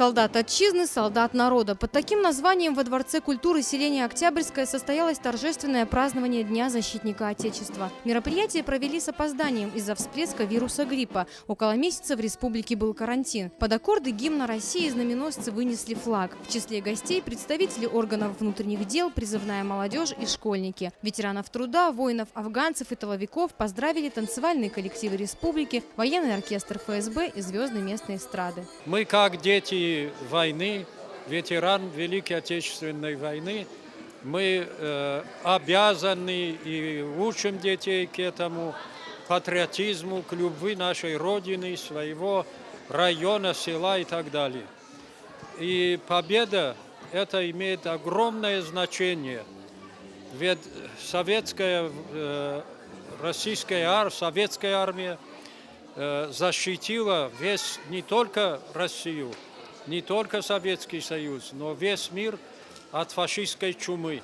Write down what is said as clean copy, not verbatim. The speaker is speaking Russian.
Солдат отчизны, солдат народа. Под таким названием во Дворце культуры селения Октябрьское состоялось торжественное празднование Дня защитника Отечества. Мероприятие провели с опозданием из-за всплеска вируса гриппа. Около месяца в республике был карантин. Под аккорды гимна России знаменосцы вынесли флаг. В числе гостей представители органов внутренних дел, призывная молодежь и школьники. Ветеранов труда, воинов, афганцев и тыловиков поздравили танцевальные коллективы республики, военный оркестр ФСБ и звезды местной эстрады. Мы, как дети войны, ветеран Великой Отечественной войны, мы обязаны и учим детей к этому патриотизму, к любви нашей Родины, своего района, села и так далее. И победа это имеет огромное значение. Ведь советская армия защитила не только Россию, не только Советский Союз, но весь мир от фашистской чумы.